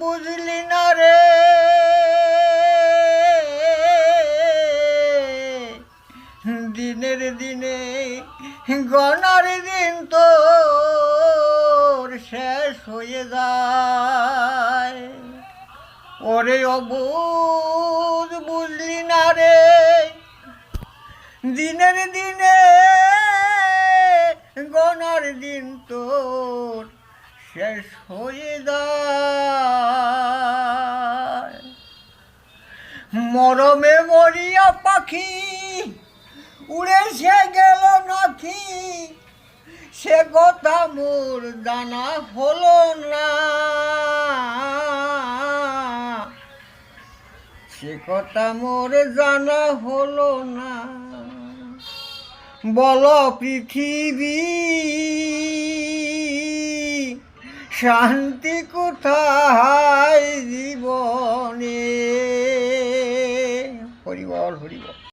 বুঝলি না রে দিনের দিনে গনার দিন তোর শেষ হয়ে যায়। ওরে অবুঝ বুঝলি না রে দিনের দিনে গনার দিন তোর শেষ হয়ে যায়। মরমে মরিয়া পাখি উড়ে সে গেল নাকি সে কথা মোর জানা হলো না, সে কথা মোর জানা হলো না। বলো পৃথিবী শান্তি কোথায় জীবনে। হরি বল হরি বল।